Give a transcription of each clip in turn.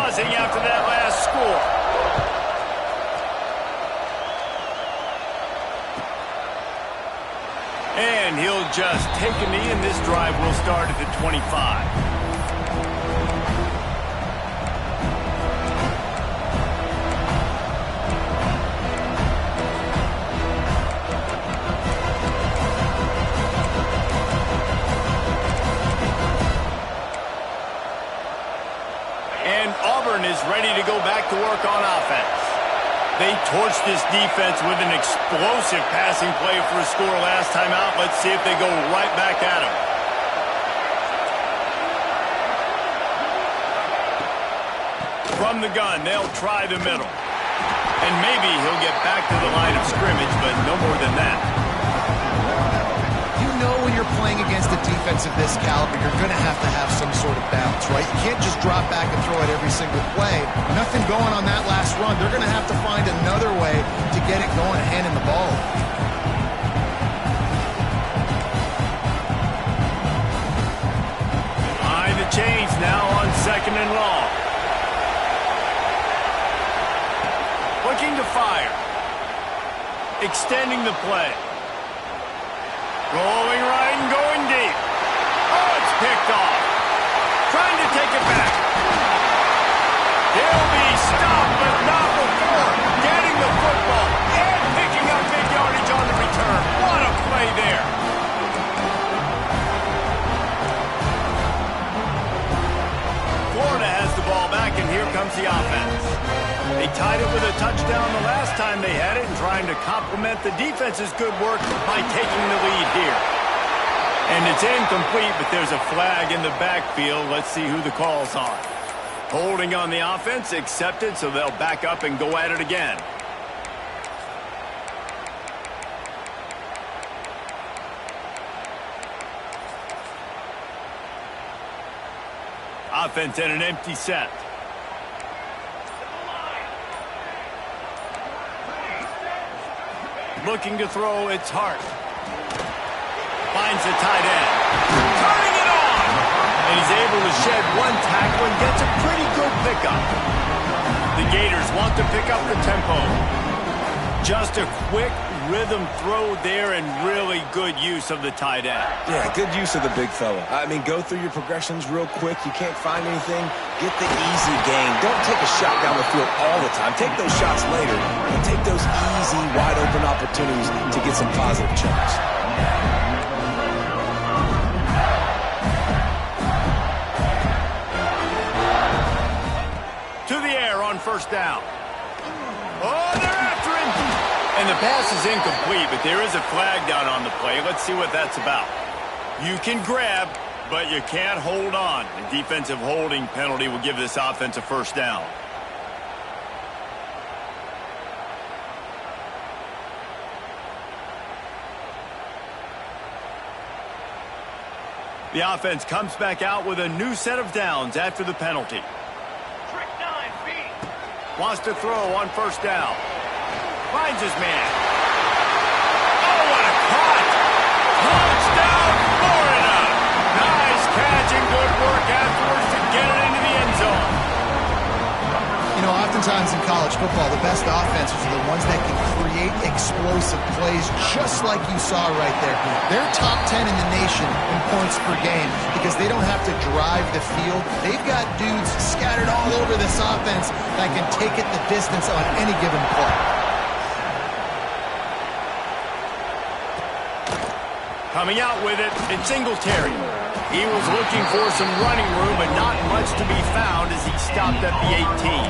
pausing after that last score. And he'll just take a knee, and this drive will start at the 25. Is ready to go back to work on offense. They torched this defense with an explosive passing play for a score last time out. Let's see if they go right back at him. From the gun, they'll try the middle. And maybe he'll get back to the line of scrimmage, but no more than that. You know when you're playing against a defense of this caliber, you're going to have some sort of bounce, right? You can't just drop back and throw it every single play. Nothing going on that last run. They're going to have to find another way to get it going and handing the ball. Behind the chains now on 2nd and long. Looking to fire. Extending the play. Rolling right and going deep. Oh, it's picked off. Trying to take it back. He'll be stopped, but not before getting the football and picking up big yardage on the return. What a play there. Florida has the ball back, and here comes the offense. They tied it with a touchdown the last time they had it, and trying to complement the defense's good work by taking the lead here. And it's incomplete, but there's a flag in the backfield. Let's see who the call's on. Holding on the offense, accepted, so they'll back up and go at it again. Offense in an empty set. Looking to throw, it's Hart. Finds the tight end. Turning it on! And he's able to shed one tackle and gets a pretty good pickup. The Gators want to pick up the tempo. Just a quick rhythm throw there and really good use of the tight end. Yeah, good use of the big fella. I mean, go through your progressions real quick. You can't find anything. Get the easy gain. Don't take a shot down the field all the time. Take those shots later, and take those easy, wide-open opportunities to get some positive chunks. To the air on 1st down. Oh, they're after him. And the pass is incomplete, but there is a flag down on the play. Let's see what that's about. You can grab, but you can't hold on. A defensive holding penalty will give this offense a 1st down. The offense comes back out with a new set of downs after the penalty. Wants to throw on 1st down. Finds his man. Oh, what a cut! Touchdown, Florida! Nice catch and good work afterwards to get it into the end zone. You know, oftentimes in college football, the best offenses are the ones that can create explosive plays, just like you saw right there. They're top 10 in the nation in points per game because they don't have to drive the field. They've got dudes scattered all over this offense that can take it the distance on any given play. Coming out with it, it's Singletary. He was looking for some running room, but not much to be found as he stopped at the 18.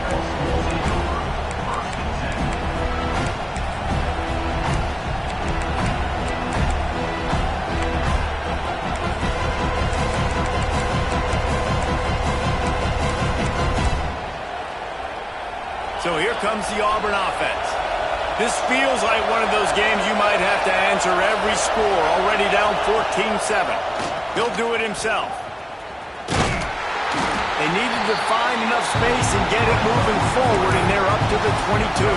So here comes the Auburn offense. This feels like one of those games you might have to answer every score, already down 14-7. He'll do it himself. They needed to find enough space and get it moving forward, and they're up to the 22.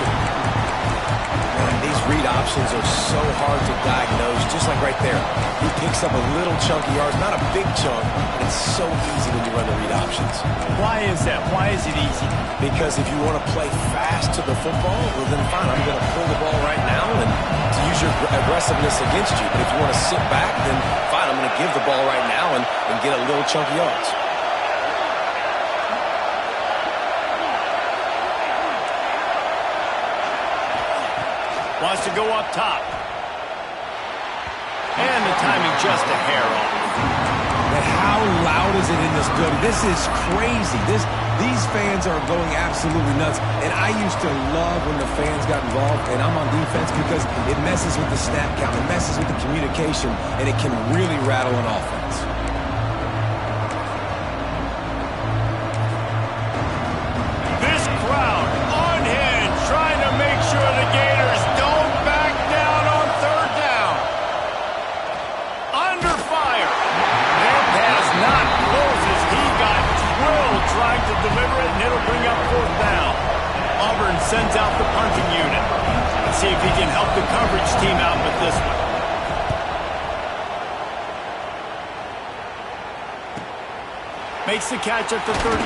Man, these read options are so hard to diagnose, just like right there. He picks up a little chunk of yards, not a big chunk, but it's so easy when you run the read options. Why is that? Why is it easy, Because if you want to play fast to the football, well, then fine, I'm going to pull the ball right now and to use your aggressiveness against you. But if you want to sit back, then fine, I'm going to give the ball right now and get a little chunk of yards. Wants to go up top. And the timing just a hair off. But how loud is it in this building? This is crazy. These fans are going absolutely nuts. And I used to love when the fans got involved, and I'm on defense because it messes with the snap count, it messes with the communication, and it can really rattle an offense. This crowd on hand trying to make sure the Gators don't back down on third down. Under fire. That pass not close as he got drilled trying to deliver it, and it'll bring up fourth down. Auburn sends out the punting unit. Let's see if he can help the coverage team out with this one. Makes the catch at the 35.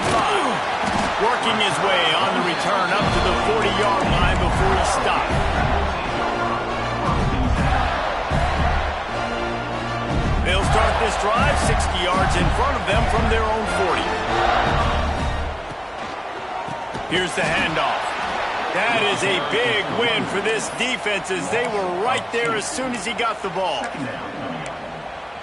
Working his way on the return up to the 40-yard line before he stopped. They'll start this drive 60 yards in front of them from their own 40. Here's the handoff. That is a big win for this defense as they were right there as soon as he got the ball.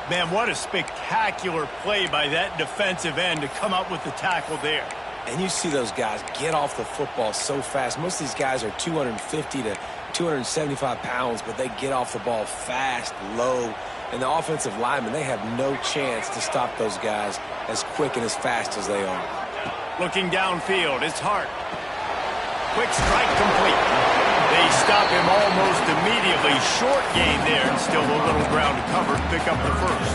Man, what a spectacular play by that defensive end to come up with the tackle there. And you see those guys get off the football so fast. Most of these guys are 250 to 275 pounds, but they get off the ball fast, low. And the offensive linemen, they have no chance to stop those guys as quick and as fast as they are. Looking downfield, it's Hart. Quick strike complete. They stop him almost immediately. Short gain there, and still a little ground to cover to pick up the first.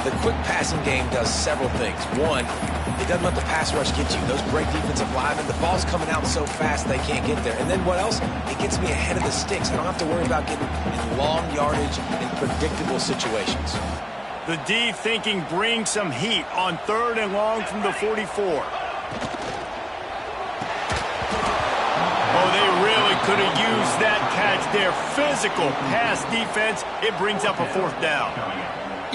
The quick passing game does several things. One, it doesn't let the pass rush get you. Those great defensive linemen, the ball's coming out so fast they can't get there. And then what else? It gets me ahead of the sticks. I don't have to worry about getting in long yardage in predictable situations. The D thinking bring some heat on third and long from the 44. Oh, they really could have used that catch there. Physical pass defense. It brings up a fourth down.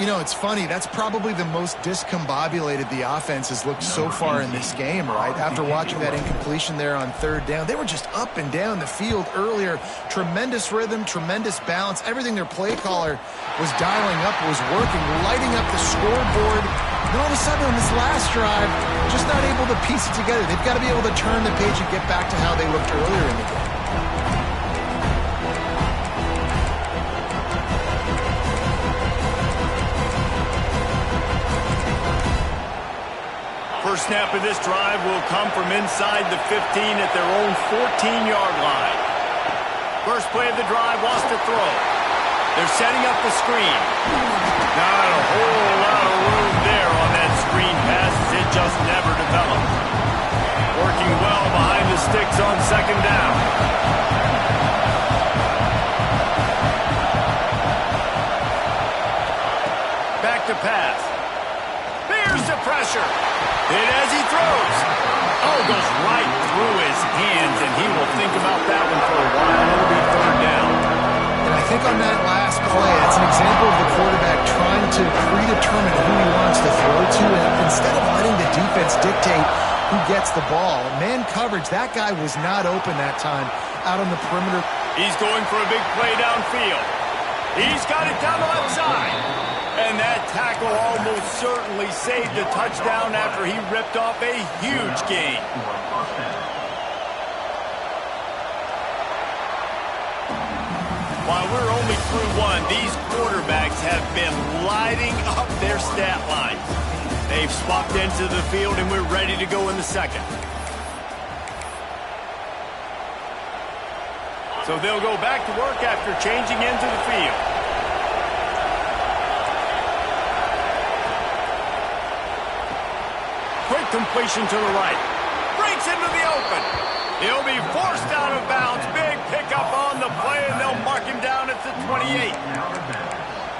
You know, it's funny. That's probably the most discombobulated the offense has looked so far in this game, right? After watching that incompletion there on third down, they were just up and down the field earlier. Tremendous rhythm, tremendous balance. Everything their play caller was dialing up was working, lighting up the scoreboard. And all of a sudden on this last drive, just not able to piece it together. They've got to be able to turn the page and get back to how they looked earlier in the game. First snap of this drive will come from inside the 15 at their own 14-yard line. First play of the drive wants to throw. They're setting up the screen. Not a whole lot of room there on that screen pass as it just never developed. Working well behind the sticks on second down. Back to pass. Here's the pressure. And as he throws, goes right through his hands, and he will think about that one for a while. It'll be third down. And I think on that last play, it's an example of the quarterback trying to predetermine who he wants to throw to, and instead of letting the defense dictate who gets the ball. Man coverage, that guy was not open that time out on the perimeter. He's going for a big play downfield. He's got it down the left side. And that tackle almost certainly saved the touchdown after he ripped off a huge gain. While we're only through one, these quarterbacks have been lighting up their stat line. They've swapped into the field, and we're ready to go in the second. So they'll go back to work after changing into the field. Quick completion to the right. Breaks into the open. He'll be forced out of bounds. Big pickup on the play, and they'll mark him down at the 28.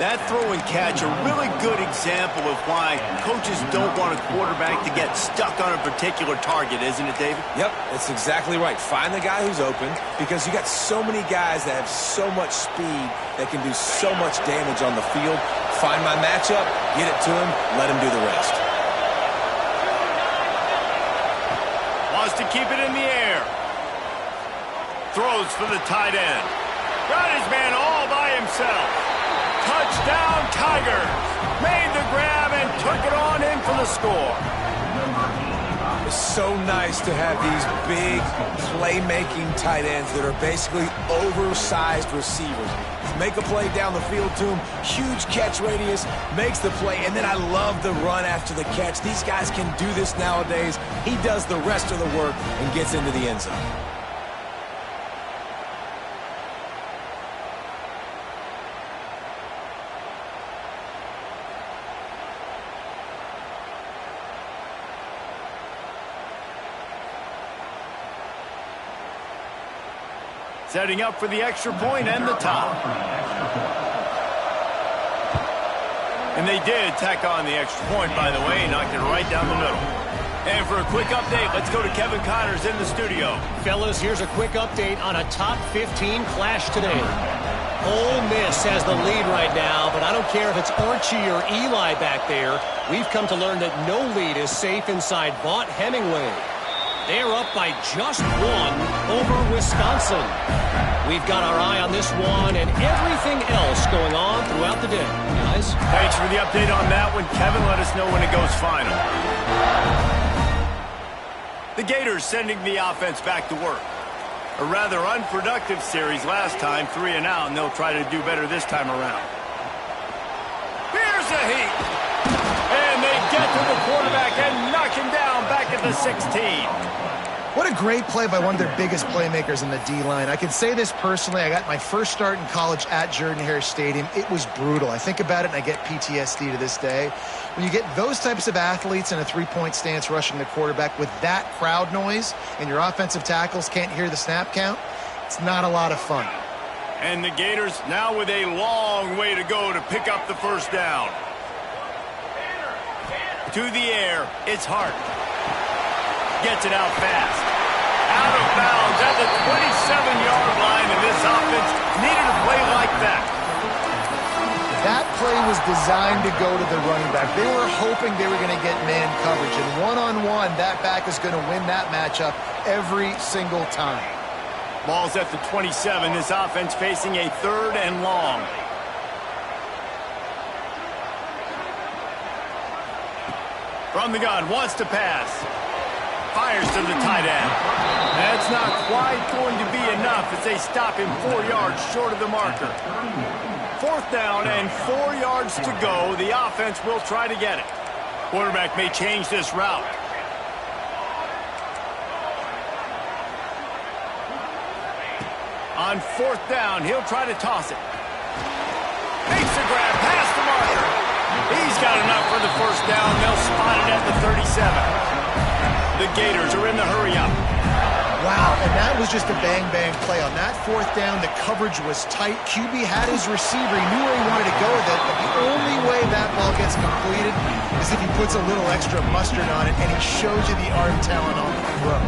That throw and catch, a really good example of why coaches don't want a quarterback to get stuck on a particular target, isn't it, David? Yep, that's exactly right. Find the guy who's open, because you got so many guys that have so much speed that can do so much damage on the field. Find my matchup, get it to him, let him do the rest. Wants to keep it in the air. Throws for the tight end. Got his man all by himself. Touchdown, Tigers. Made the grab and took it on in for the score. It's so nice to have these big playmaking tight ends that are basically oversized receivers. Make a play down the field to him, huge catch radius, makes the play, and then I love the run after the catch. These guys can do this nowadays. He does the rest of the work and gets into the end zone. Setting up for the extra point and the top. And they did tack on the extra point, by the way, knocked it right down the middle. And for a quick update, let's go to Kevin Connors in the studio. Fellas, here's a quick update on a top 15 clash today. Ole Miss has the lead right now, but I don't care if it's Archie or Eli back there. We've come to learn that no lead is safe inside Vaught Hemingway. They're up by just one over Wisconsin. We've got our eye on this one and everything else going on throughout the day. Guys? Thanks for the update on that one, Kevin. Let us know when it goes final. The Gators sending the offense back to work. A rather unproductive series last time, 3 and out, and they'll try to do better this time around. Here's a heat. And they get to the quarterback and knock him down back at the 16. What a great play by one of their biggest playmakers in the D-line. I can say this personally. I got my first start in college at Jordan-Hare Stadium. It was brutal. I think about it and I get PTSD to this day. When you get those types of athletes in a three-point stance rushing the quarterback with that crowd noise and your offensive tackles can't hear the snap count, it's not a lot of fun. And the Gators now with a long way to go to pick up the first down. To the air, it's Hart. Gets it out fast. Out of bounds at the 27-yard line, and this offense needed a play like that. That play was designed to go to the running back. They were hoping they were going to get man coverage, and one-on-one, that back is going to win that matchup every single time. Ball's at the 27. This offense facing a 3rd and long. From the gun, wants to pass. Fires to the tight end. That's not quite going to be enough as they stop him 4 yards short of the marker. 4th down and 4 yards to go. The offense will try to get it. Quarterback may change this route. On 4th down, he'll try to toss it. Makes the grab past the marker. He's got enough for the first down. They'll spot it at the 37. The Gators are in the hurry-up. Wow, and that was just a bang-bang play. On that 4th down, the coverage was tight. QB had his receiver. He knew where he wanted to go with it, but the only way that ball gets completed is if he puts a little extra mustard on it, and he shows you the arm talent on the throw.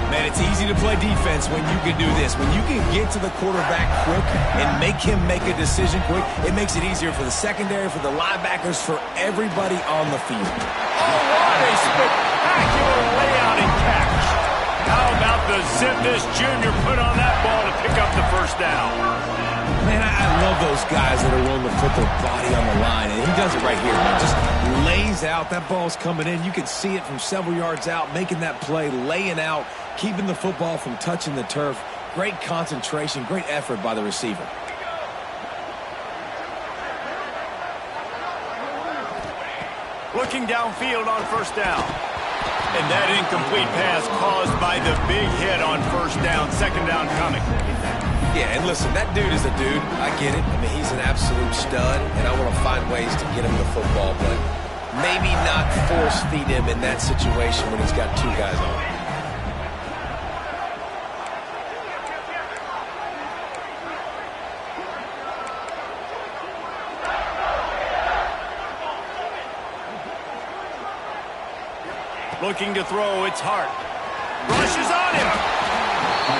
Man, it's easy to play defense when you can do this. When you can get to the quarterback quick and make him make a decision quick, it makes it easier for the secondary, for the linebackers, for everybody on the field. Oh, what a spectacular layout and catch. How about the zip this junior put on that ball to pick up the first down? Man, I love those guys that are willing to put their body on the line, and he does it right here, man. Just lays out. That ball's coming in. You can see it from several yards out, making that play, laying out, keeping the football from touching the turf. Great concentration, great effort by the receiver. Looking downfield on first down. And that incomplete pass caused by the big hit on first down. 2nd down coming. Yeah, and listen, that dude is a dude. I get it. I mean, he's an absolute stud, and I want to find ways to get him the football, but maybe not force feed him in that situation when he's got 2 guys on him. Looking to throw, it's Hart. Rushes on him.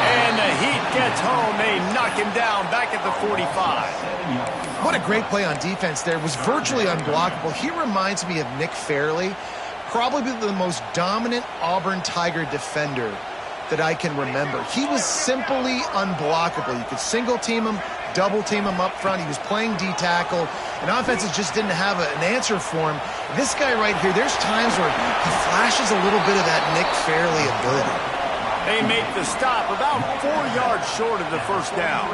And the Heat gets home. They knock him down back at the 45. What a great play on defense there. It was virtually unblockable. He reminds me of Nick Fairley, probably the most dominant Auburn Tiger defender that I can remember. He was simply unblockable. You could single team him, double team him up front. He was playing D-tackle, and offenses just didn't have an answer for him. This guy right here, there's times where he flashes a little bit of that Nick Fairley ability. They make the stop about 4 yards short of the first down.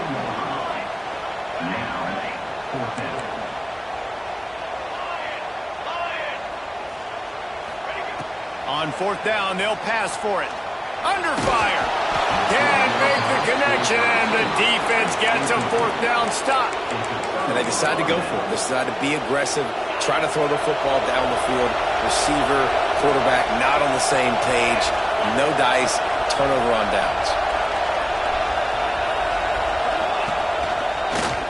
On fourth down, they'll pass for it. Under fire. Can't make the connection, and the defense gets a fourth down stop. And they decide to go for it. They decide to be aggressive, try to throw the football down the field. Receiver, quarterback, not on the same page. No dice, turnover on downs.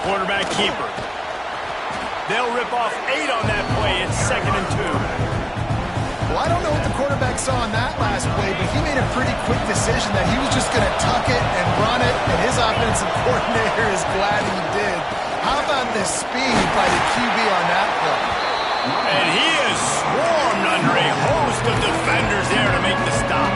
Quarterback keeper. They'll rip off 8 on that play. It's 2nd and 2. Well, I don't know what the quarterback saw on that last play, but he made a pretty quick decision that he was just going to tuck it and run it, and his offensive coordinator is glad he did. How about the speed by the QB on that play? And he is swarmed under a host of defenders there to make the stop.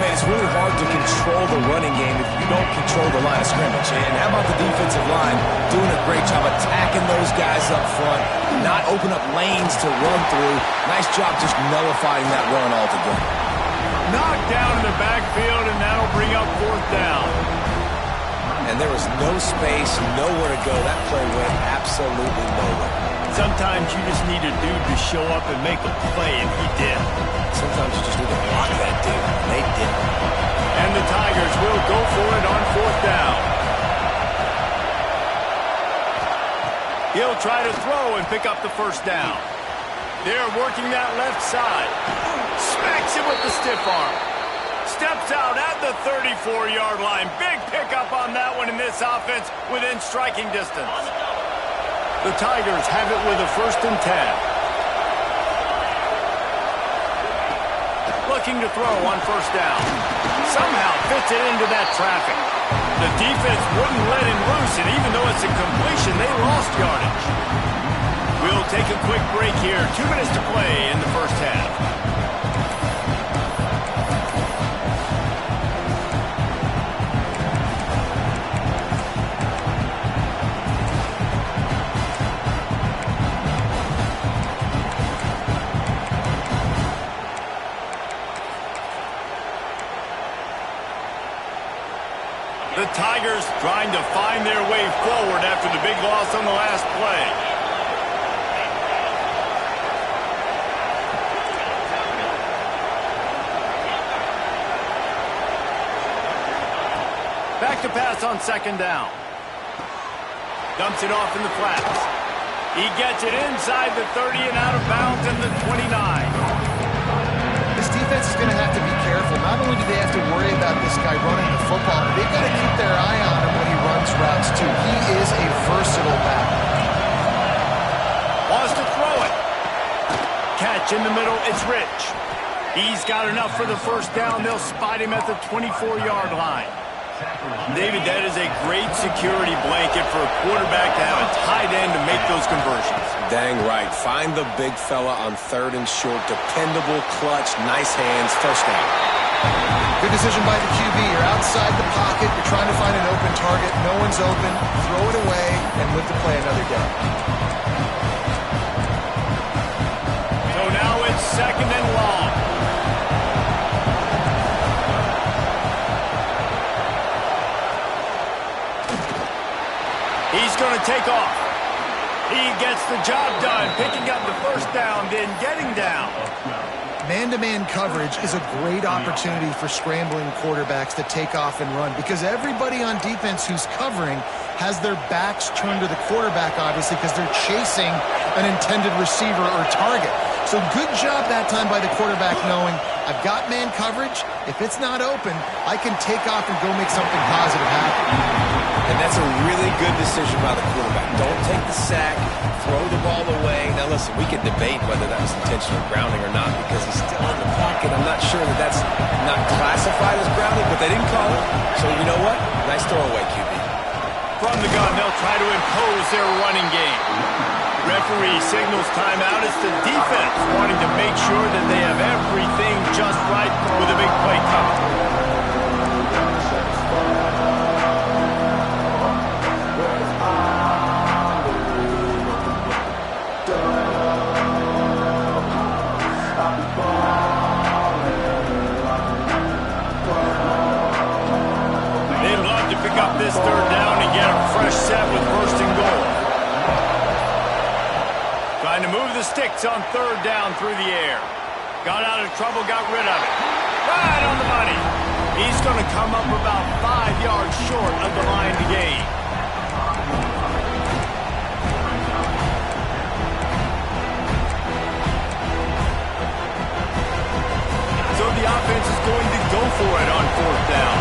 Man, it's really hard to control the running game if you don't control the line of scrimmage. And how about the defensive line doing a great job attacking those guys up front, not open up lanes to run through. Nice job just nullifying that run altogether. Knocked down in the backfield, and that'll bring up fourth down. And there was no space, nowhere to go. That play went absolutely nowhere. Sometimes you just need a dude to show up and make a play, and he did. Sometimes you just need to block that dude, and they didn't. And the Tigers will go for it on fourth down. He'll try to throw and pick up the first down. They're working that left side. Smacks him with the stiff arm. Steps out at the 34-yard line. Big pickup on that one in this offense within striking distance. The Tigers have it with a 1st and 10. Looking to throw on first down. Somehow fits it into that traffic. The defense wouldn't let him loose, and even though it's a completion, they lost yardage. We'll take a quick break here. 2 minutes to play in the first half. The Tigers trying to find their way forward after the big loss on the last play. Back to pass on 2nd down. Dumps it off in the flats. He gets it inside the 30 and out of bounds in the 29. This defense is going to have to be careful. Not only do they have to worry about this guy running the football, but they've got to keep their eye on him when he runs routes, too. He is a versatile back. Wants to throw it. Catch in the middle. It's Rich. He's got enough for the first down. They'll spot him at the 24-yard line. David, that is a great security blanket for a quarterback to have a tight end to make those conversions. Dang right. Find the big fella on 3rd and short. Dependable, clutch, nice hands, first down. Good decision by the QB. You're outside the pocket. You're trying to find an open target. No one's open. Throw it away and live to play another day. So now it's 2nd and long. He's going to take off. He gets the job done, picking up the first down, then getting down. Man-to-man coverage is a great opportunity for scrambling quarterbacks to take off and run because everybody on defense who's covering has their backs turned to the quarterback, obviously, because they're chasing an intended receiver or target. So good job that time by the quarterback knowing I've got man coverage. If it's not open, I can take off and go make something positive happen. And that's a really good decision by the quarterback. Don't take the sack, throw the ball away. Now, listen, we can debate whether that was intentional grounding or not because he's still in the pocket. I'm not sure that that's not classified as grounding, but they didn't call it. So, you know what? Nice throwaway, QB. From the gun, they'll try to impose their running game. Referee signals timeout. It's the defense wanting to make sure that they have everything just right with a big play coming. This third down and get a fresh set with first and goal. Trying to move the sticks on third down through the air. Got out of trouble, got rid of it. Right on the money. He's going to come up about 5 yards short of the line to gain. So the offense is going to go for it on fourth down.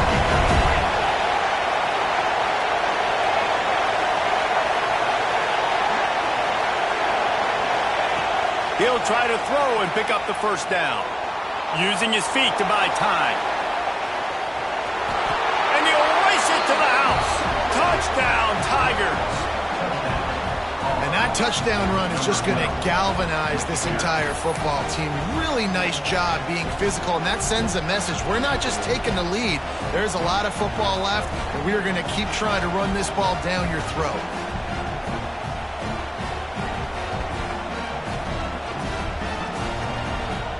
He'll try to throw and pick up the first down. Using his feet to buy time. And he'll race it to the house. Touchdown, Tigers. And that touchdown run is just going to galvanize this entire football team. Really nice job being physical, and that sends a message. We're not just taking the lead. There's a lot of football left, and we are going to keep trying to run this ball down your throat.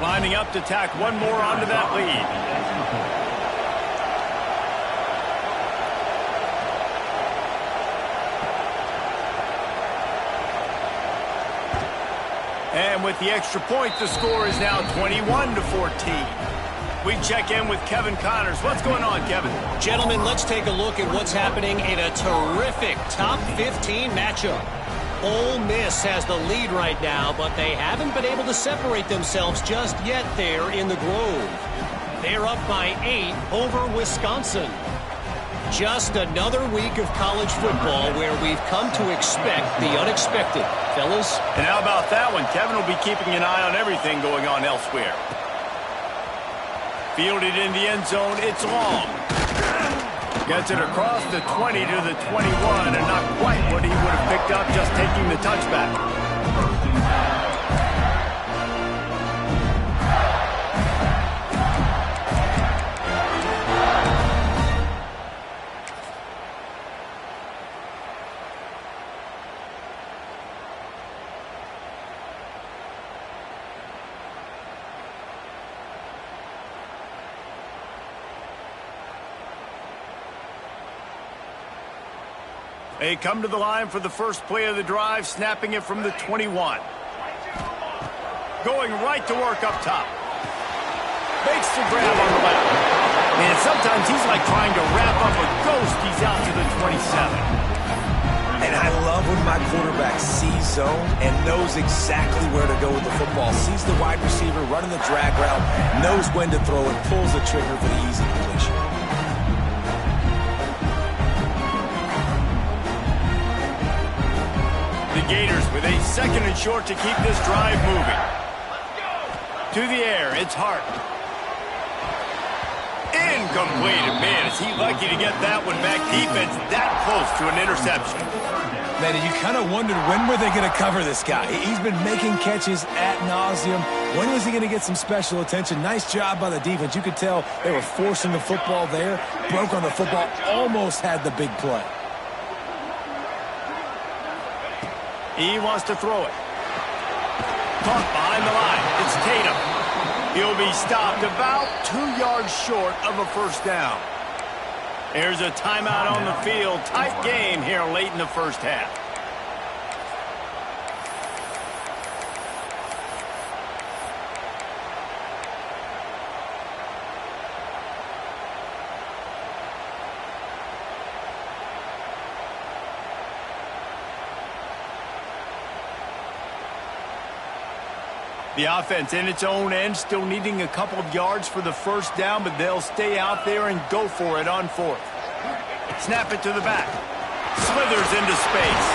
Lining up to tack one more onto that lead. And with the extra point, the score is now 21-14. We check in with Kevin Connors. What's going on, Kevin? Gentlemen, let's take a look at what's happening in a terrific top 15 matchup. Ole Miss has the lead right now, but they haven't been able to separate themselves just yet there in the Grove. They're up by 8 over Wisconsin. Just another week of college football where we've come to expect the unexpected. Fellas? And how about that one? Kevin will be keeping an eye on everything going on elsewhere. Fielded in the end zone, it's long. Gets it across the 20 to the 21, and not quite what he would have picked up just taking the touchback. They come to the line for the first play of the drive, snapping it from the 21. Going right to work up top. Makes the grab on the left. Man, sometimes he's like trying to wrap up a ghost. He's out to the 27. And I love when my quarterback sees zone and knows exactly where to go with the football. Sees the wide receiver running the drag route, knows when to throw it, pulls the trigger for the easy completion. The Gators with a second and short to keep this drive moving. To the air, it's Hart. Incomplete. Man, is he lucky to get that one back. Defense that close to an interception. Man, you kind of wondered when were they going to cover this guy. He's been making catches ad nauseum. When was he going to get some special attention? Nice job by the defense. You could tell they were forcing the football there. Broke on the football. Almost had the big play. He wants to throw it. Caught behind the line. It's Tatum. He'll be stopped about 2 yards short of a first down. There's a timeout on the field. Tight game here late in the first half. The offense in its own end, still needing a couple of yards for the first down, but they'll stay out there and go for it on fourth. Snap it to the back. Slithers into space.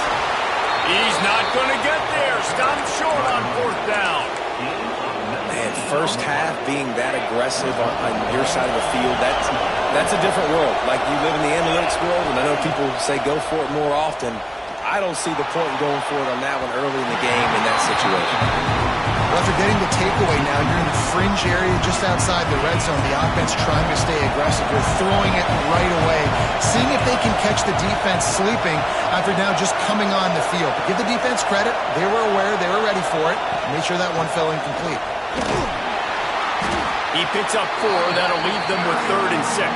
He's not going to get there. Stopped short on 4th down. Man, first half being that aggressive on your side of the field, that's a different world. Like, you live in the analytics world, and I know people say go for it more often. I don't see the point in going for it on that one early in the game in that situation. Well, after getting the takeaway now, you're in the fringe area just outside the red zone. The offense trying to stay aggressive. You're throwing it right away, seeing if they can catch the defense sleeping after now just coming on the field. But give the defense credit. They were aware. They were ready for it. Make sure that one fell incomplete. He picks up 4. That'll leave them with 3rd and 6.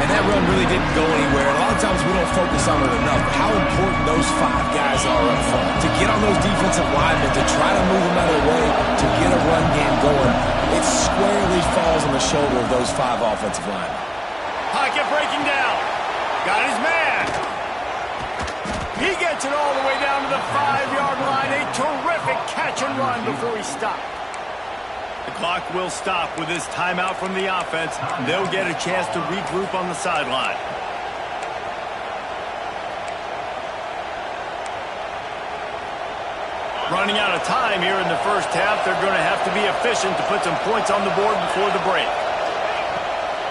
And that run really didn't go anywhere. A lot of times we don't focus on it enough, but how important those 5 guys are up front. To get on those defensive linemen, to try to move them out of the way, to get a run game going, it squarely falls on the shoulder of those 5 offensive linemen. Pocket breaking down. Got his man. He gets it all the way down to the 5-yard line. A terrific catch and run before he stopped. The clock will stop with this timeout from the offense. They'll get a chance to regroup on the sideline. Running out of time here in the first half. They're going to have to be efficient to put some points on the board before the break.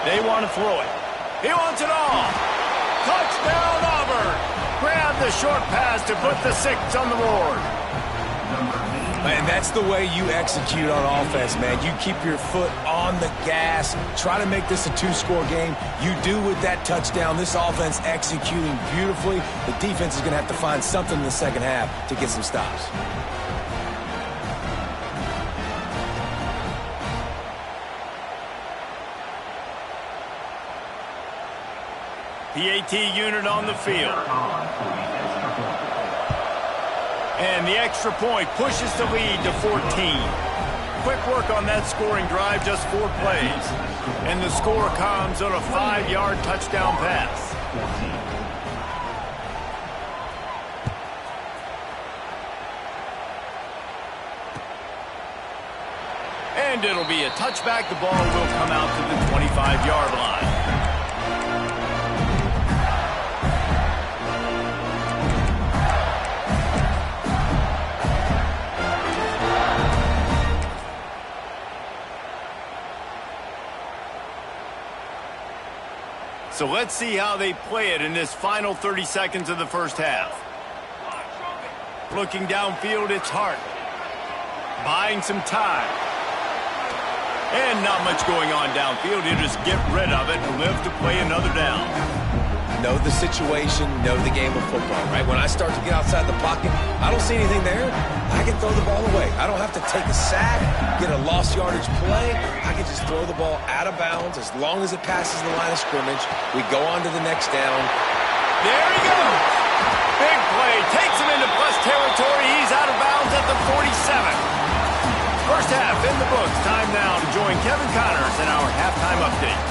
They want to throw it. He wants it all. Touchdown, Auburn. Grab the short pass to put the 6 on the board. And that's the way you execute on offense, man. You keep your foot on the gas. Try to make this a 2-score game. You do with that touchdown. This offense executing beautifully. The defense is going to have to find something in the second half to get some stops. PAT unit on the field. And the extra point pushes the lead to 14. Quick work on that scoring drive, just 4 plays. And the score comes on a 5-yard touchdown pass. And it'll be a touchback. The ball will come out to the 25-yard line. So let's see how they play it in this final 30 seconds of the first half. Looking downfield, it's Hart. Buying some time. And not much going on downfield. He'll just get rid of it and live to play another down. Know the situation, know the game of football, right? When I start to get outside the pocket, I don't see anything there. I can throw the ball away. I don't have to take a sack, get a lost yardage play. I can just throw the ball out of bounds as long as it passes the line of scrimmage. We go on to the next down. There he goes. Big play. Takes him into plus territory. He's out of bounds at the 47. First half in the books. Time now to join Kevin Connors in our halftime update.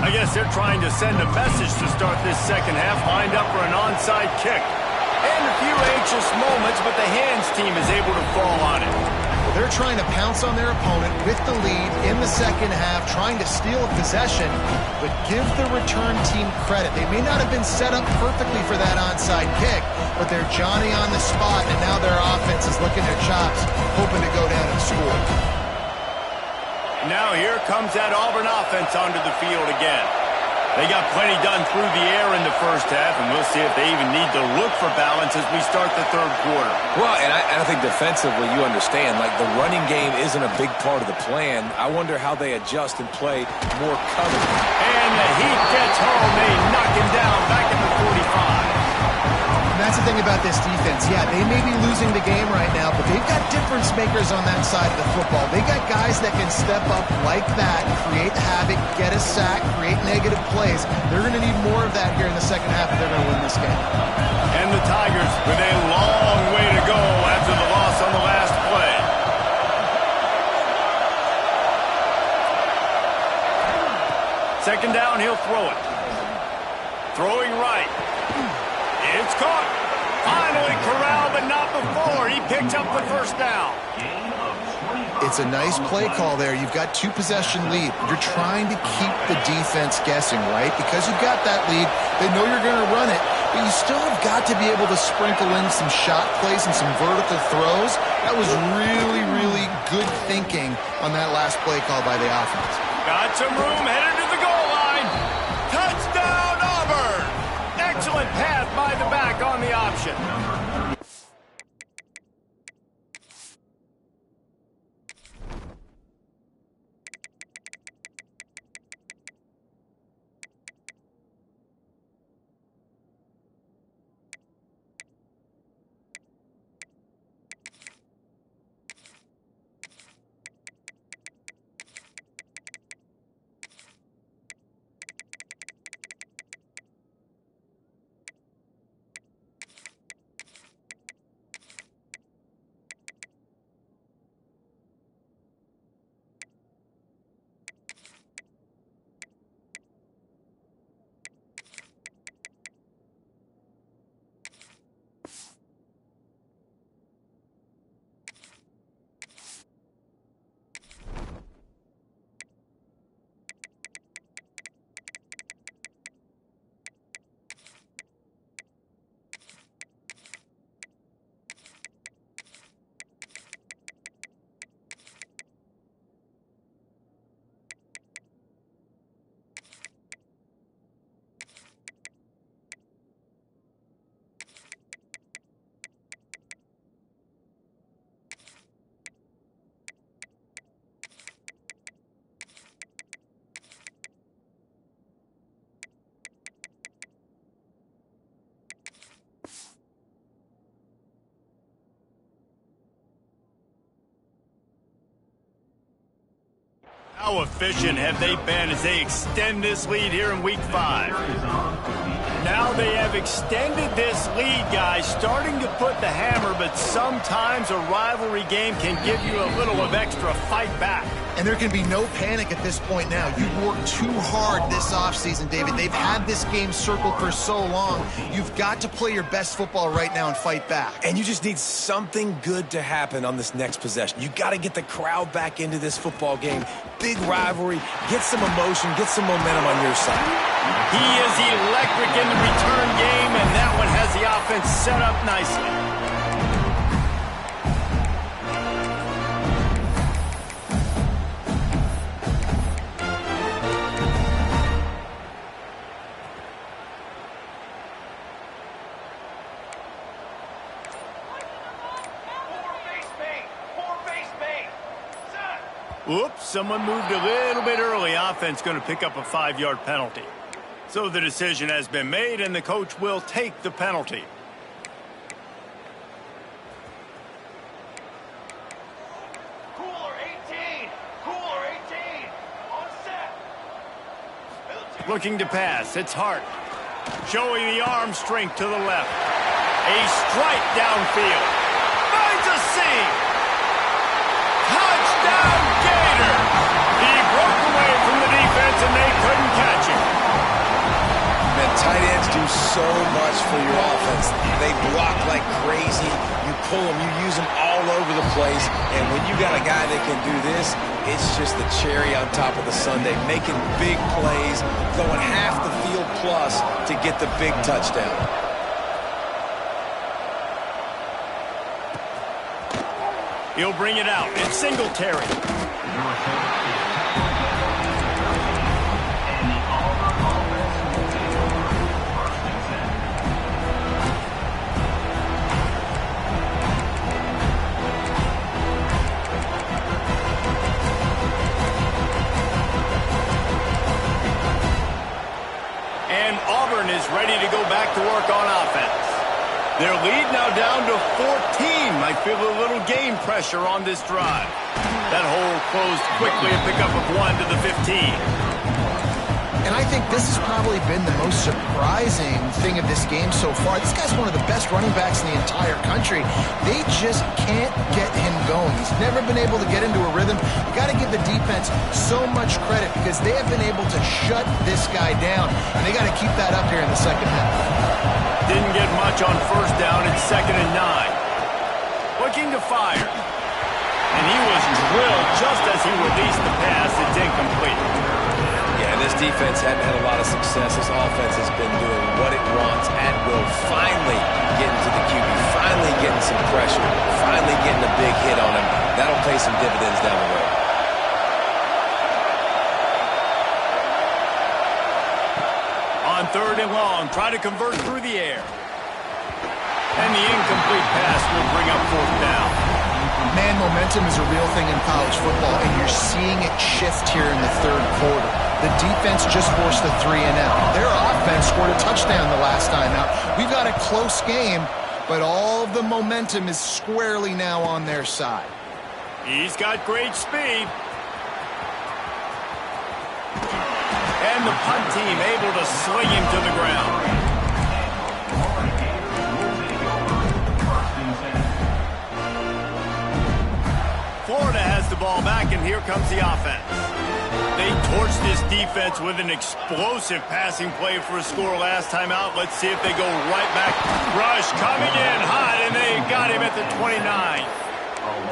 I guess they're trying to send a message to start this second half, lined up for an onside kick. And a few anxious moments, but the hands team is able to fall on it. Well, they're trying to pounce on their opponent with the lead in the second half, trying to steal a possession, but give the return team credit. They may not have been set up perfectly for that onside kick, but they're Johnny on the spot, and now their offense is licking their chops, hoping to go down and score. Now here comes that Auburn offense onto the field again. They got plenty done through the air in the first half, and we'll see if they even need to look for balance as we start the third quarter. Well, and I think defensively you understand, like the running game isn't a big part of the plan. I wonder how they adjust and play more cover. And the heat gets home. They knock him down back at the 45. That's the thing about this defense. Yeah, they may be losing the game right now, but they've got difference makers on that side of the football. They got guys that can step up like that, create havoc, get a sack, create negative plays. They're going to need more of that here in the second half if they're going to win this game. And the Tigers with a long way to go after the loss on the last play. Second down, he'll throw it. Throwing right. It's caught. Finally corralled, but not before. He picks up the first down. If It's a nice play call there. You've got 2-possession lead. You're trying to keep the defense guessing, right? Because you've got that lead, they know you're going to run it, but you still have got to be able to sprinkle in some shot plays and some vertical throws. That was really, really good thinking on that last play call by the offense. Got some room, headed to the goal line. Touchdown, Auburn! Excellent pass by the back on the option. How efficient have they been as they extend this lead here in Week 5? Now they have extended this lead, guys, starting to put the hammer, but sometimes a rivalry game can give you a little of extra fight back. And there can be no panic at this point now. You've worked too hard this offseason, David. They've had this game circled for so long. You've got to play your best football right now and fight back. And you just need something good to happen on this next possession. You got to get the crowd back into this football game. Big rivalry. Get some emotion. Get some momentum on your side. He is electric in the return game, and that one has the offense set up nicely. Oops, someone moved a little bit early. Offense going to pick up a 5-yard penalty. So the decision has been made, and the coach will take the penalty. Cooler 18! Cooler 18! On set! Looking to pass. It's Hart. Showing the arm strength to the left. A strike downfield. Finds a seam. Touchdown, Gators! He broke away from the defense, and they couldn't catch him. Man, tight ends do so much for your offense. They block like crazy. You pull them, you use them all over the place. And when you got a guy that can do this, it's just the cherry on top of the sundae. Making big plays, going half the field plus to get the big touchdown. He'll bring it out. It's Singletary. And Auburn is ready to go back to work on offense. Their lead now down to 14. Might feel a little game pressure on this drive. That hole closed quickly, a pickup of 1 to the 15. And I think this has probably been the most surprising thing of this game so far. This guy's one of the best running backs in the entire country. They just can't get him going. He's never been able to get into a rhythm. You got to give the defense so much credit because they have been able to shut this guy down. And they got to keep that up here in the second half. Didn't get much on first down. It's 2nd and 9. Looking to fire. And he was drilled incomplete. Yeah, this defense hadn't had a lot of success. This offense has been doing what it wants at will. Finally getting to the QB, finally getting some pressure, finally getting a big hit on him. That'll pay some dividends down the road. On 3rd and long, try to convert through the air. And the incomplete pass will bring up 4th down. Man, momentum is a real thing in college football, and you're seeing it shift here in the 3rd quarter. The defense just forced a 3-and-out. Their offense scored a touchdown the last time out. We've got a close game, but all of the momentum is squarely now on their side. He's got great speed. And the punt team able to sling him to the ground. Florida has the ball back, and here comes the offense. They torched this defense with an explosive passing play for a score last time out. Let's see if they go right back. Rush coming in hot, and they got him at the 29.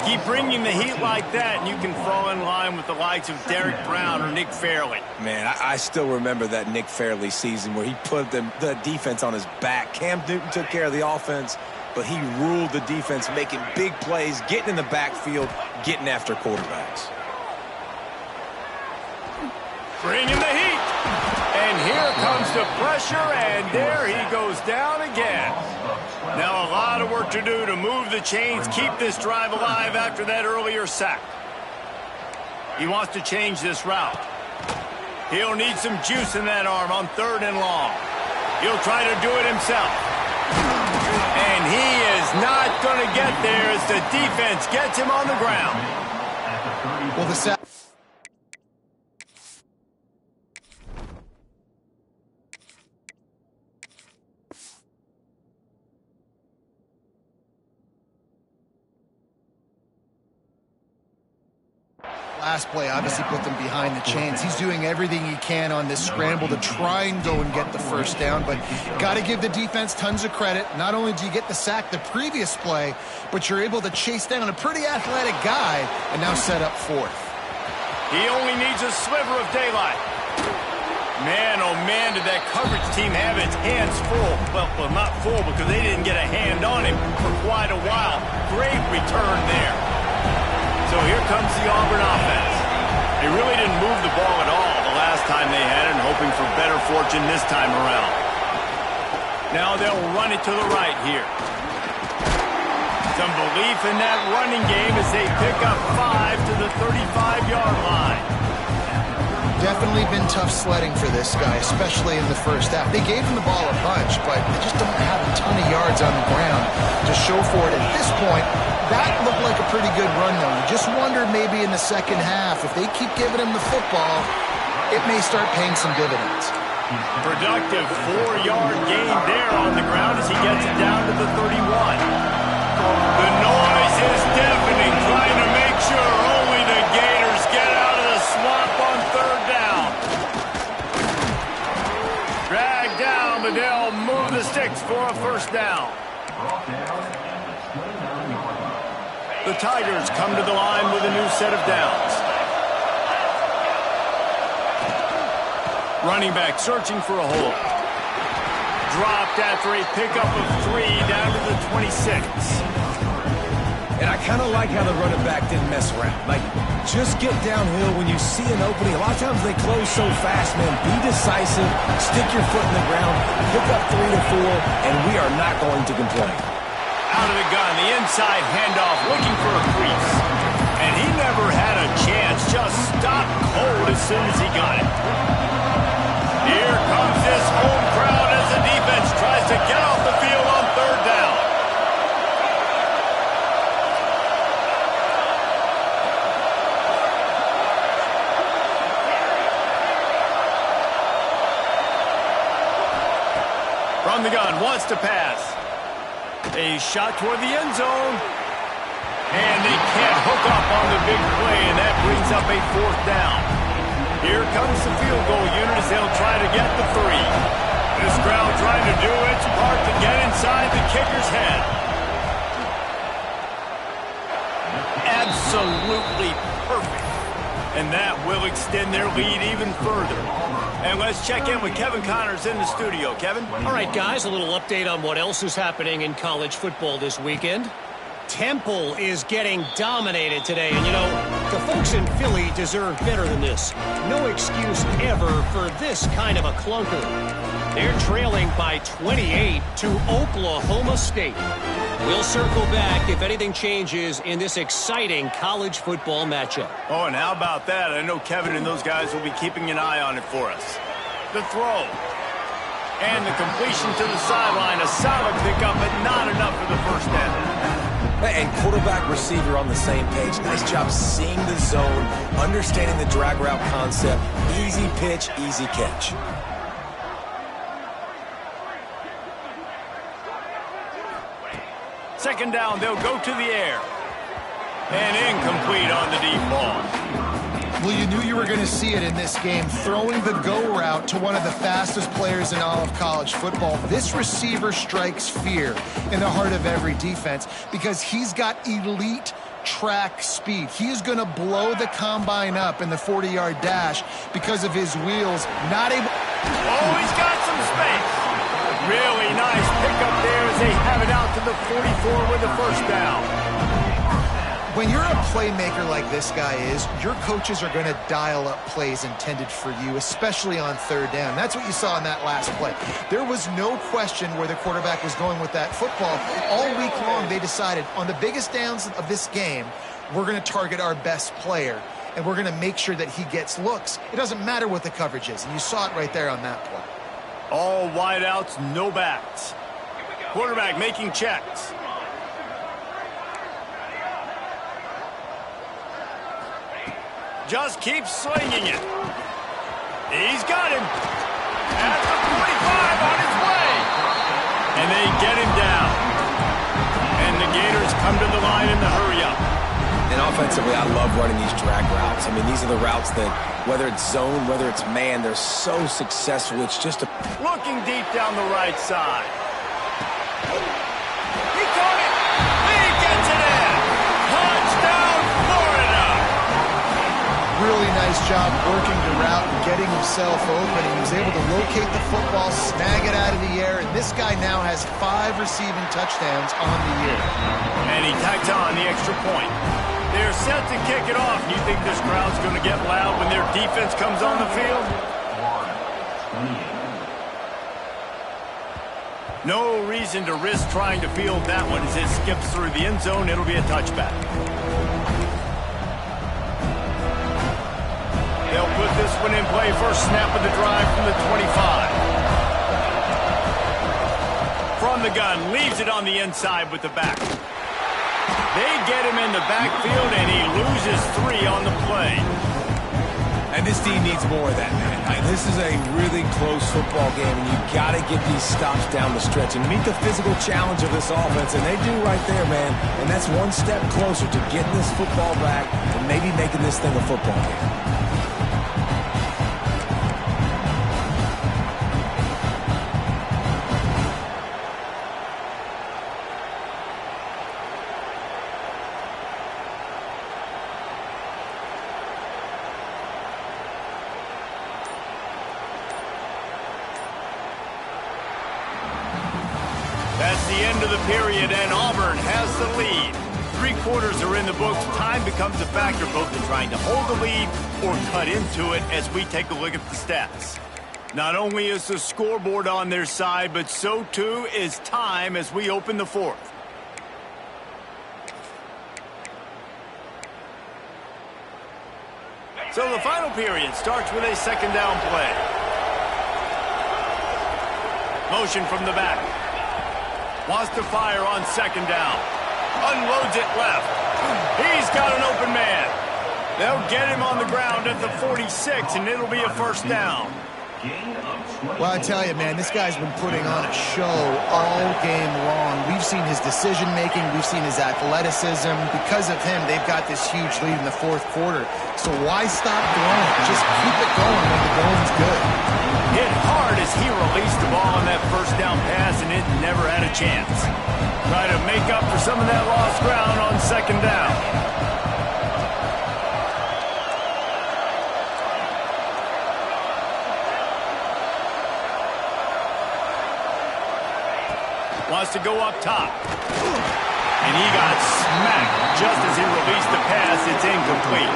Keep bringing the heat like that, and you can fall in line with the likes of Derek Brown or Nick Fairley. Man, I still remember that Nick Fairley season where he put the defense on his back. Cam Newton took care of the offense, but he ruled the defense, making big plays, getting in the backfield, getting after quarterbacks. Bringing the heat. And here comes the pressure, and there he goes down again. Now a lot of work to do to move the chains, keep this drive alive after that earlier sack. He wants to change this route. He'll need some juice in that arm on 3rd and long. He'll try to do it himself. And he is not going to get there as the defense gets him on the ground. Well, the sack. Last play obviously put them behind the chains. He's doing everything he can on this scramble to try and go and get the 1st down, but got to give the defense tons of credit. Not only do you get the sack the previous play, but you're able to chase down a pretty athletic guy and now set up 4th. He only needs a sliver of daylight. Man, oh man, did that coverage team have its hands full. Well, not full because they didn't get a hand on him for quite a while. Great return there. So here comes the Auburn offense. They really didn't move the ball at all the last time they had it, and hoping for better fortune this time around. Now they'll run it to the right here. Some belief in that running game as they pick up 5 to the 35-yard line. Definitely been tough sledding for this guy, especially in the 1st half. They gave him the ball a bunch, but they just don't have a ton of yards on the ground to show for it. At this point, that looked like a pretty good run, though. You just wonder maybe in the 2nd half, if they keep giving him the football, it may start paying some dividends. Productive 4-yard gain there on the ground as he gets it down to the 31. The noise is deafening, trying to make sure only the Gators get out of the swamp on 3rd down. Dragged down, but they'll move the sticks for a 1st down. The Tigers come to the line with a new set of downs. Running back searching for a hole. Dropped after a pickup of 3 down to the 26. And I kind of like how the running back didn't mess around. Like, just get downhill when you see an opening. A lot of times they close so fast, man. Be decisive, stick your foot in the ground, pick up 3 to 4, and we are not going to complain. Out of the gun, the inside handoff, looking for a crease. And he never had a chance, just stopped cold as soon as he got it. Here comes this home crowd as the defense tries to get off the field on 3rd down. From the gun, wants to pass. A shot toward the end zone. And they can't hook up on the big play, and that brings up a 4th down. Here comes the field goal unit as they'll try to get the 3. This crowd trying to do its part to get inside the kicker's head. Absolutely perfect. And that will extend their lead even further. And let's check in with Kevin Connors in the studio. Kevin? All right, guys, a little update on what else is happening in college football this weekend. Temple is getting dominated today. And, you know, the folks in Philly deserve better than this. No excuse ever for this kind of a clunker. They're trailing by 28 to Oklahoma State. We'll circle back if anything changes in this exciting college football matchup. Oh, and how about that? I know Kevin and those guys will be keeping an eye on it for us. The throw. And the completion to the sideline. A solid pickup, but not enough for the first down. And quarterback receiver on the same page. Nice job seeing the zone, understanding the drag route concept. Easy pitch, easy catch. Second down, they'll go to the air. And incomplete on the deep ball. Well, you knew you were going to see it in this game, throwing the go route to one of the fastest players in all of college football. This receiver strikes fear in the heart of every defense because he's got elite track speed. He is going to blow the combine up in the 40-yard dash because of his wheels. Not able... Oh, he's got some space. Really nice pickup there as they have it out to the 44 with the first down. When you're a playmaker like this guy is, your coaches are going to dial up plays intended for you, especially on third down. That's what you saw in that last play. There was no question where the quarterback was going with that football. All week long, they decided on the biggest downs of this game, we're going to target our best player, and we're going to make sure that he gets looks. It doesn't matter what the coverage is, and you saw it right there on that play. All wideouts, no backs. Quarterback making checks. Just keeps slinging it. He's got him. At the 45 on his way. And they get him down. And the Gators come to the line in the hurry-up. And offensively, I love running these drag routes. I mean, these are the routes that, whether it's zone, whether it's man, they're so successful. It's just a... Looking deep down the right side. He caught it. He gets it in. Touchdown, Florida. Really nice job working the route and getting himself open. He was able to locate the football, snag it out of the air, and this guy now has 5 receiving touchdowns on the year. And he tacked on the extra point. They're set to kick it off. You think this crowd's going to get loud when their defense comes on the field? No reason to risk trying to field that one as it skips through the end zone. It'll be a touchback. They'll put this one in play. First snap of the drive from the 25. From the gun, leaves it on the inside with the back. They get him in the backfield, and he loses 3 on the play. And this team needs more of that, man. This is a really close football game, and you've got to get these stops down the stretch and meet the physical challenge of this offense, and they do right there, man. And that's one step closer to getting this football back and maybe making this thing a football game. That's the end of the period, and Auburn has the lead. 3 quarters are in the books. Time becomes a factor both in trying to hold the lead or cut into it as we take a look at the stats. Not only is the scoreboard on their side, but so too is time as we open the 4th. So the final period starts with a second down play. Motion from the back. Wants to fire on second down. Unloads it left. He's got an open man. They'll get him on the ground at the 46, and it'll be a first down. Well, I tell you, man, this guy's been putting on a show all game long. We've seen his decision-making. We've seen his athleticism. Because of him, they've got this huge lead in the 4th quarter. So why stop going? Just keep it going when the going's good. Hit hard as he released the ball on that first down pass, and it never had a chance. Try to make up for some of that lost ground on second down. wants to go up top. And he got smacked just as he released the pass. It's incomplete.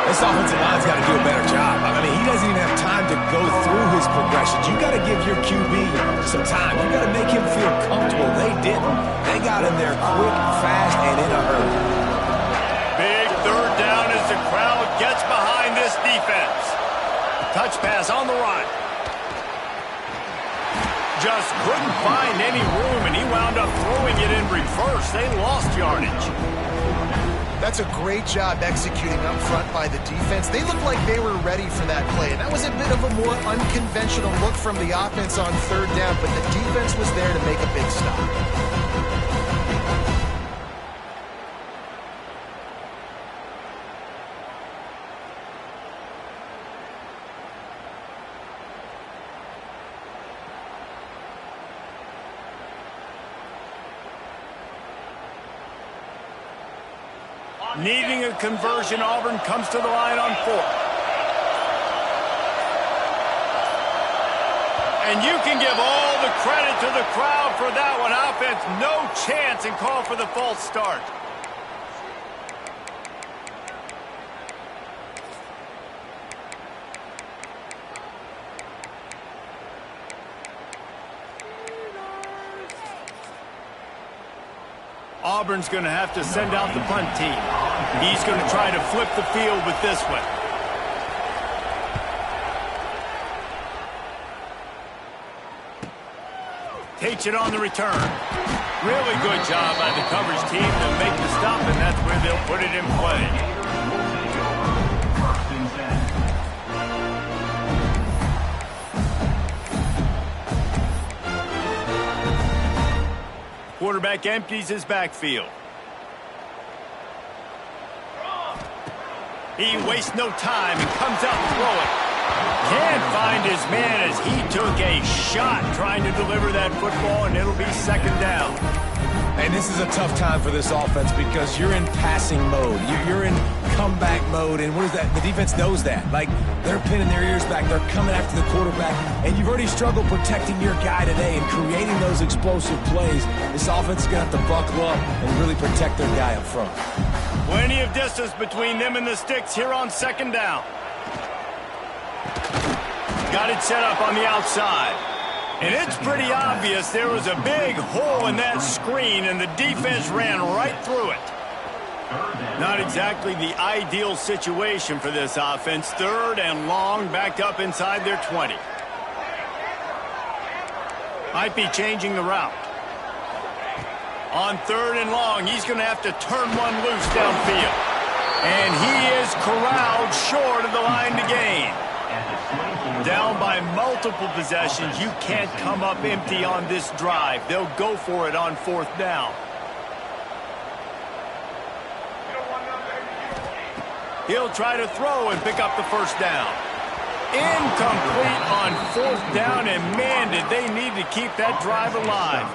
This offensive line's got to do a better job. I mean, he doesn't even have time to go through his progressions. You got to give your QB some time. You got to make him feel comfortable. They didn't. They got him there quick, fast, and in a hurry. Big third down as the crowd gets behind this defense. Touch pass on the run. Just couldn't find any room, and he wound up throwing it in reverse. They lost yardage. That's a great job executing up front by the defense. They looked like they were ready for that play, and that was a bit of a more unconventional look from the offense on third down, but the defense was there to make a big stop. Needing a conversion, Auburn comes to the line on 4th. And you can give all the credit to the crowd for that one. Offense, no chance, and call for the false start. Auburn's going to have to send out the punt team. He's going to try to flip the field with this one. Takes it on the return. Really good job by the coverage team to make the stop, and that's where they'll put it in play. Quarterback empties his backfield. He wastes no time and comes out throwing. Can't find his man as he took a shot trying to deliver that football, and it'll be second down. And this is a tough time for this offense because you're in passing mode. You're in comeback mode, and what is that? The defense knows that. Like, they're pinning their ears back. They're coming after the quarterback, and you've already struggled protecting your guy today and creating those explosive plays. This offense is going to have to buckle up and really protect their guy up front. Plenty of distance between them and the sticks here on second down. Got it set up on the outside. And it's pretty obvious there was a big hole in that screen, and the defense ran right through it. Not exactly the ideal situation for this offense. Third and long, backed up inside their 20. Might be changing the route. On third and long, he's going to have to turn one loose downfield. And he is corralled short of the line to gain. Down by multiple possessions, you can't come up empty on this drive. They'll go for it on fourth down. He'll try to throw and pick up the first down. Incomplete on fourth down, and man, did they need to keep that drive alive.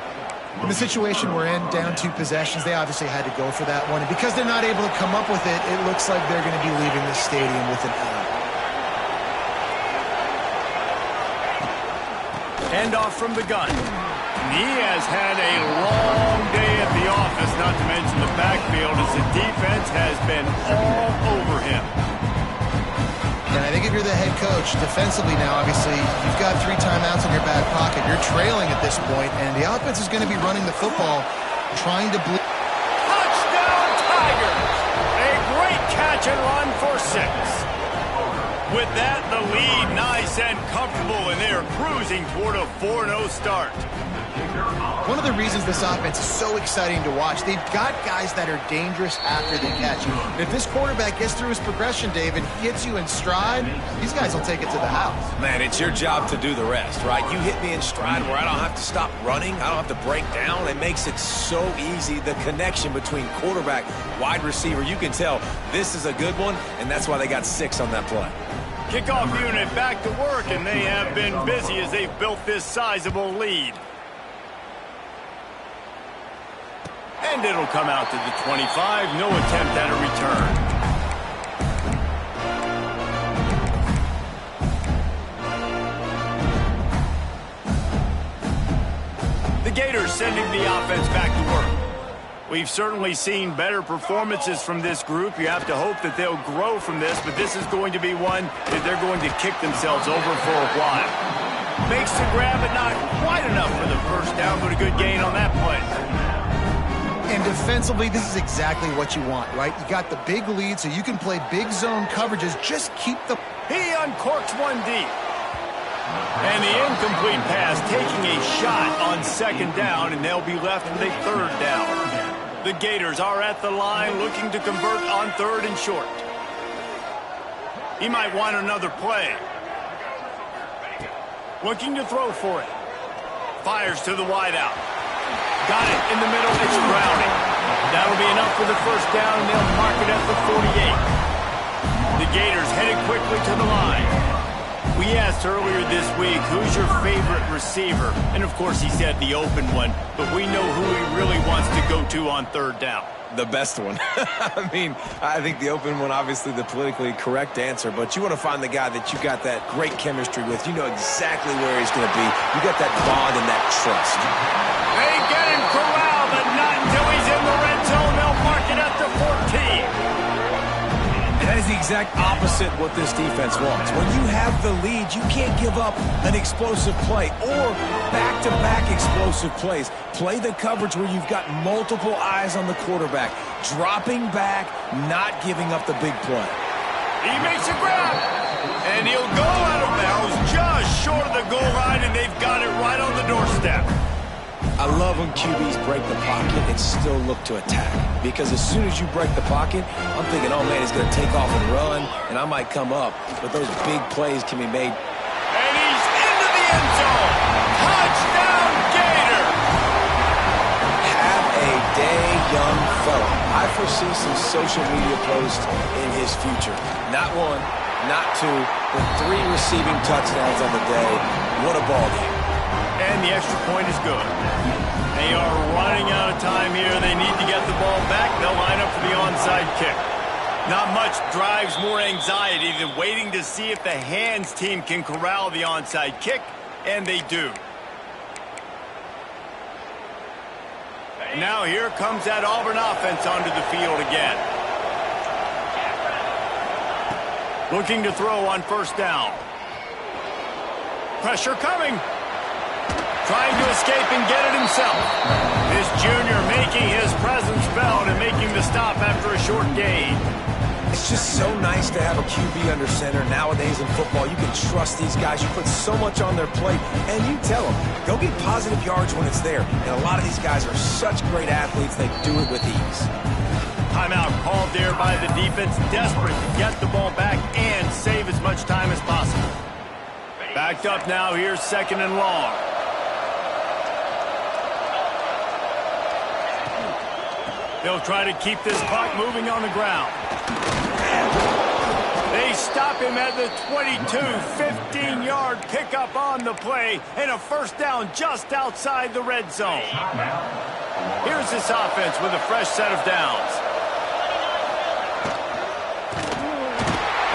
In the situation we're in, down 2 possessions, they obviously had to go for that one. And because they're not able to come up with it, it looks like they're going to be leaving the stadium with an L. Handoff from the gun. He has had a long day at the office, not to mention the backfield, as the defense has been all over him. And I think if you're the head coach, defensively now, obviously, you've got 3 timeouts in your back pocket. You're trailing at this point, and the offense is going to be running the football, trying to... Touchdown, Tigers! A great catch and run for 6. With that, the lead nice and comfortable, and they are cruising toward a 4-0 start. One of the reasons this offense is so exciting to watch, they've got guys that are dangerous after they catch you. If this quarterback gets through his progression, David, he hits you in stride, these guys will take it to the house. Man, it's your job to do the rest, right? You hit me in stride where I don't have to stop running. I don't have to break down. It makes it so easy. The connection between quarterback, wide receiver, you can tell this is a good one, and that's why they got 6 on that play. Kickoff unit back to work, and they have been busy as they've built this sizable lead. And it'll come out to the 25. No attempt at a return. The Gators sending the offense back to work. We've certainly seen better performances from this group. You have to hope that they'll grow from this, but this is going to be one that they're going to kick themselves over for a while. Makes the grab, but not quite enough for the first down, but a good gain on that play. And defensively, this is exactly what you want, right? You got the big lead, so you can play big zone coverages. Just keep the... He uncorks one deep. And the incomplete pass taking a shot on second down, and they'll be left with a third down. The Gators are at the line looking to convert on third and short. He might want another play. Looking to throw for it. Fires to the wideout. Got it in the middle. It's Browning. That'll be enough for the first down, and they'll mark it at the 48. The Gators headed quickly to the line. We asked earlier this week, who's your favorite receiver? And, of course, he said the open one, but we know who he really wants to go to on third down. The best one. I mean, I think the open one, obviously the politically correct answer, but you want to find the guy that you got that great chemistry with. You know exactly where he's going to be. You got that bond and that trust. They get him corralled, but not until he's in the red zone. They'll mark it at the 14. That is the exact opposite what this defense wants. When you have the lead, you can't give up an explosive play or back-to-back explosive plays. Play the coverage where you've got multiple eyes on the quarterback, dropping back, not giving up the big play. He makes a grab, and he'll go out of bounds just short of the goal line, and they've got it right on the doorstep. I love when QBs break the pocket and still look to attack. Because as soon as you break the pocket, I'm thinking, oh, man, he's going to take off and run, and I might come up. But those big plays can be made. And he's into the end zone. Touchdown, Gator! Have a day, young fella. I foresee some social media posts in his future. Not one, not two, but 3 receiving touchdowns on the day. What a ball game. And the extra point is good. They are running out of time here. They need to get the ball back. They'll line up for the onside kick. Not much drives more anxiety than waiting to see if the hands team can corral the onside kick, and they do. Now here comes that Auburn offense onto the field again. Looking to throw on first down. Pressure coming. Trying to escape and get it himself. This junior making his presence felt and making the stop after a short gain. It's just so nice to have a QB under center. Nowadays in football, you can trust these guys. You put so much on their plate, and you tell them, go get positive yards when it's there. And a lot of these guys are such great athletes, they do it with ease. Timeout called there by the defense, desperate to get the ball back and save as much time as possible. Backed up now, here's second and long. They'll try to keep this clock moving on the ground. They stop him at the 22, 15-yard pickup on the play, and a first down just outside the red zone. Here's this offense with a fresh set of downs.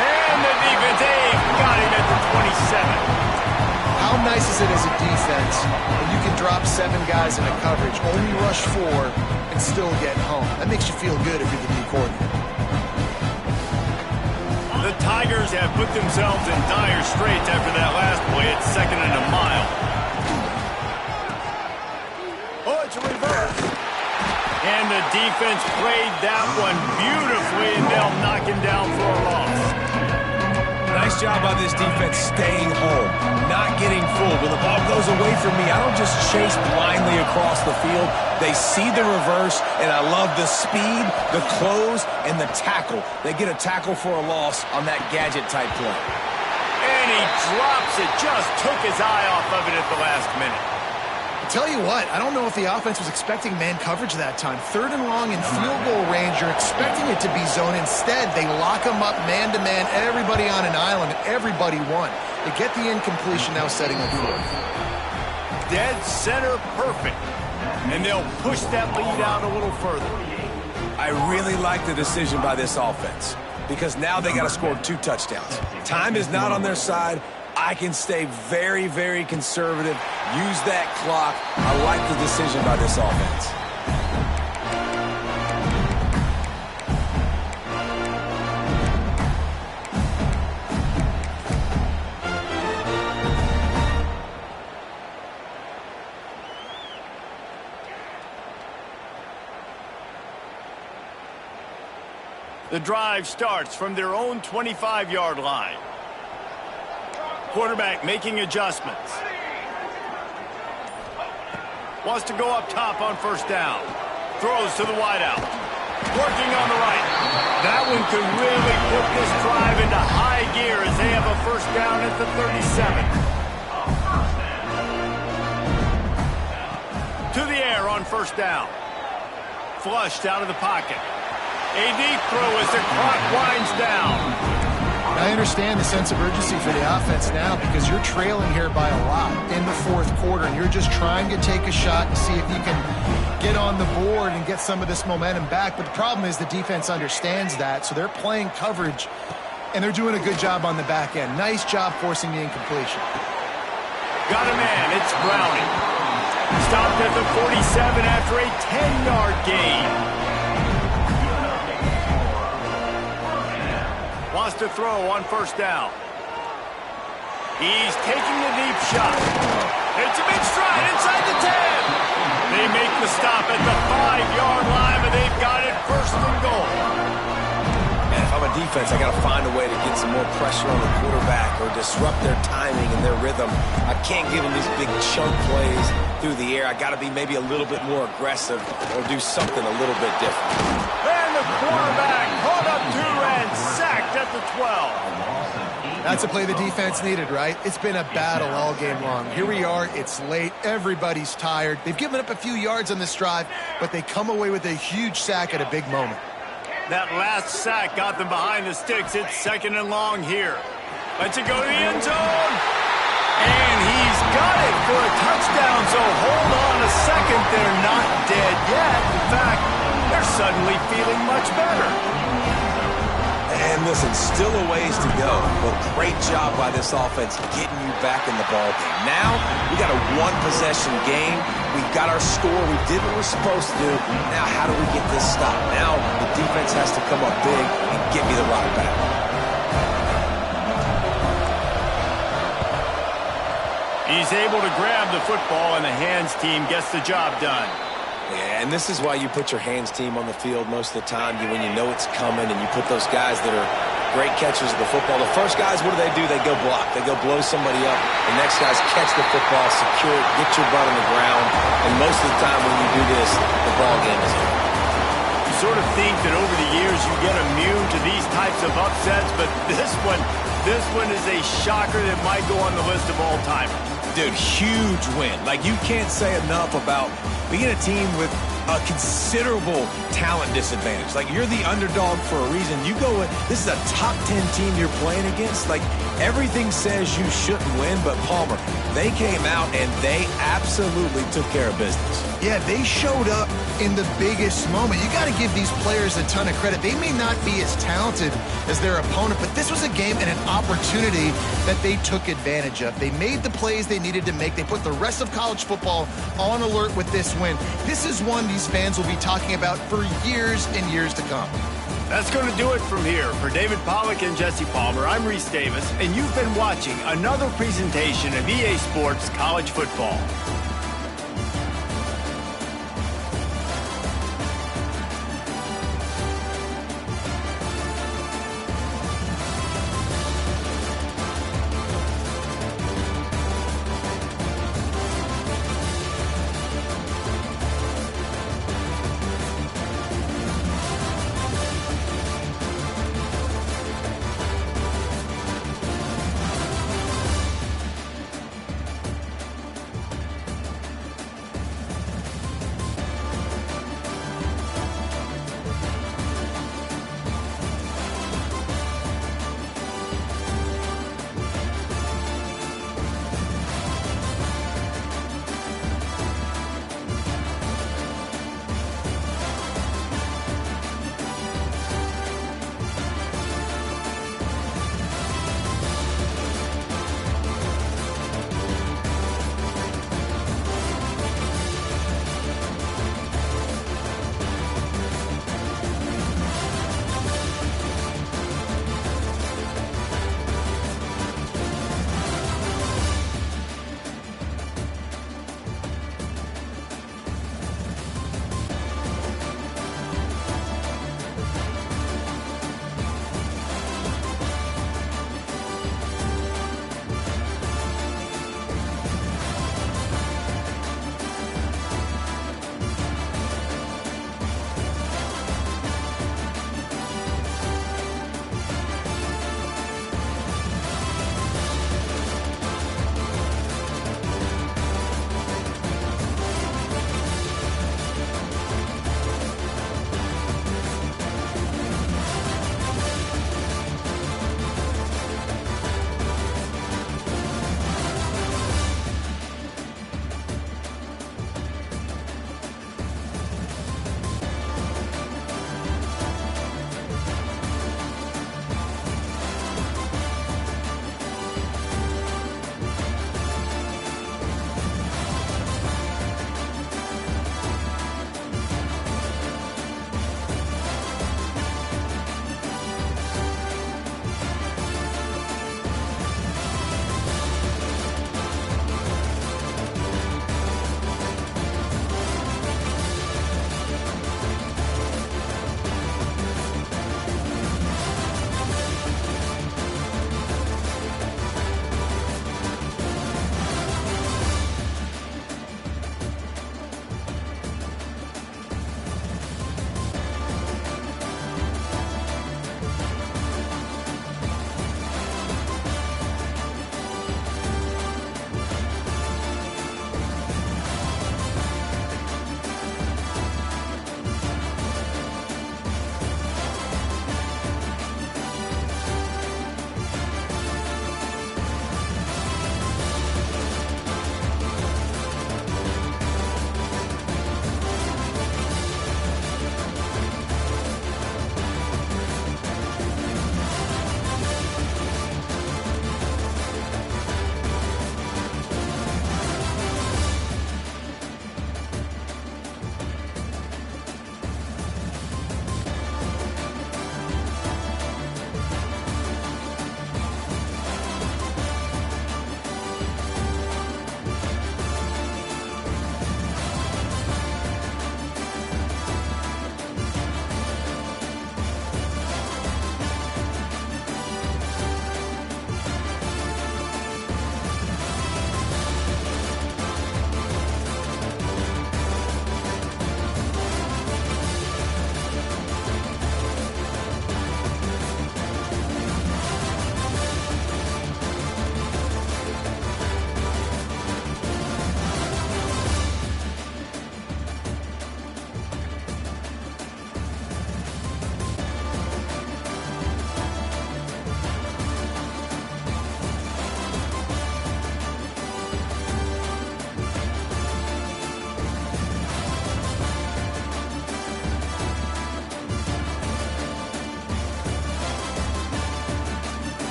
And the defense, they've got him at the 27. How nice is it as a defense when you can drop 7 guys in a coverage, only rush 4, and still get home? That makes you feel good if you're the D coordinator. The Tigers have put themselves in dire straits after that last play at second and a mile. Oh, it's a reverse. And the defense played that one beautifully, and they'll knock him down for a loss. Nice job by this defense staying home, not getting fooled. When the ball goes away from me, I don't just chase blindly across the field. They see the reverse, and I love the speed, the close, and the tackle. They get a tackle for a loss on that gadget-type play. And he drops it, just took his eye off of it at the last minute. Tell you what, I don't know if the offense was expecting man coverage that time. Third and long in field goal range, you're expecting it to be zone. Instead, they lock them up man-to-man, everybody on an island, everybody won. They get the incompletion, now setting up fourth. Dead center perfect. And they'll push that lead out a little further. I really like the decision by this offense because now they got to score 2 touchdowns. Time is not on their side. I can stay very, very conservative, use that clock. I like the decision by this offense. The drive starts from their own 25-yard line. Quarterback making adjustments. Wants to go up top on first down. Throws to the wideout. Working on the right. That one could really put this drive into high gear as they have a first down at the 37. To the air on first down. Flushed out of the pocket. A deep throw as the clock winds down. I understand the sense of urgency for the offense now because you're trailing here by a lot in the fourth quarter, and you're just trying to take a shot and see if you can get on the board and get some of this momentum back. But the problem is the defense understands that, so they're playing coverage, and they're doing a good job on the back end. Nice job forcing the incompletion. Got a man. It's Browning. Stopped at the 47 after a 10-yard gain. Wants to throw on first down. He's taking a deep shot. It's a big stride inside the 10. They make the stop at the 5-yard line, but they've got it first and goal. And if I'm a defense, I got to find a way to get some more pressure on the quarterback or disrupt their timing and their rhythm. I can't give them these big chunk plays through the air. I got to be maybe a little bit more aggressive or do something a little bit different. And the quarterback caught up to and sacked at the 12. That's a play the defense needed, right? It's been a battle all game long. Here we are. It's late. Everybody's tired. They've given up a few yards on this drive, but they come away with a huge sack at a big moment. That last sack got them behind the sticks. It's second and long here. Let's it go to the end zone. And he's got it for a touchdown, so hold on a second. They're not dead yet. In fact, they're suddenly feeling much better. And listen, still a ways to go, but great job by this offense getting you back in the ballgame. Now, we got a one-possession game. We got our score. We did what we're supposed to do. Now, how do we get this stopped? Now, the defense has to come up big and get me the rock back. He's able to grab the football, and the hands team gets the job done. Yeah, and this is why you put your hands team on the field most of the time when you know it's coming, and you put those guys that are great catchers of the football. The first guys, what do? They go block. They go blow somebody up. The next guys catch the football, secure it, get your butt on the ground. And most of the time when you do this, the ball game is over. You sort of think that over the years you get immune to these types of upsets, but this one is a shocker that might go on the list of all time. Dude, huge win. Like, you can't say enough about being a team with a considerable talent disadvantage. Like, you're the underdog for a reason. You go with, this is a top 10 team you're playing against. Like, everything says you shouldn't win, but Palmer, they came out and they absolutely took care of business. Yeah, they showed up in the biggest moment. You got to give these players a ton of credit. They may not be as talented as their opponent, but this was a game and an opportunity that they took advantage of. They made the plays they needed to make. They put the rest of college football on alert with this win. This is one these fans will be talking about for years and years to come. That's going to do it from here. For David Pollack and Jesse Palmer, I'm Reese Davis, and you've been watching another presentation of EA Sports College Football.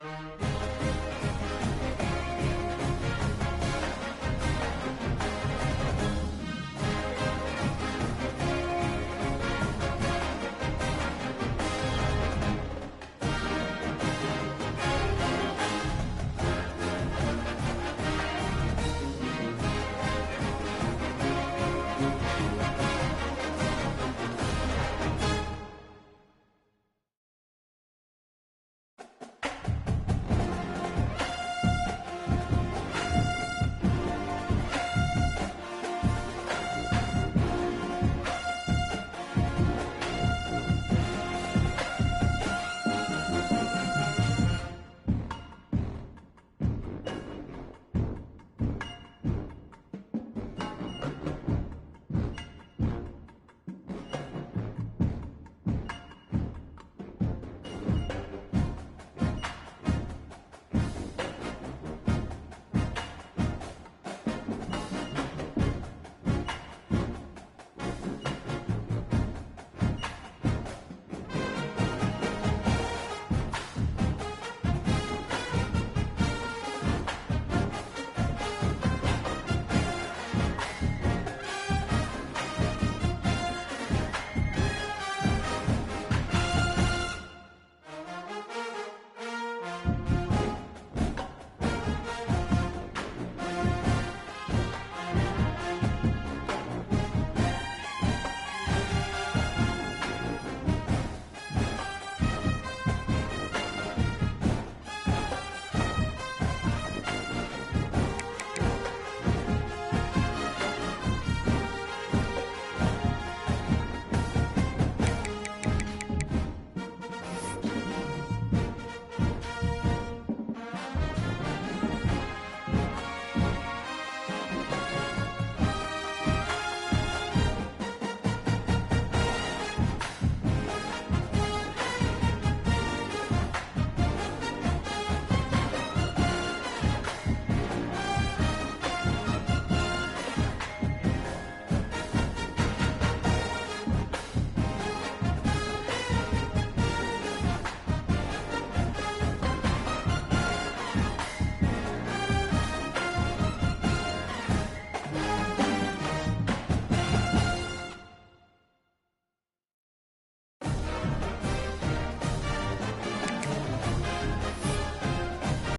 Defense.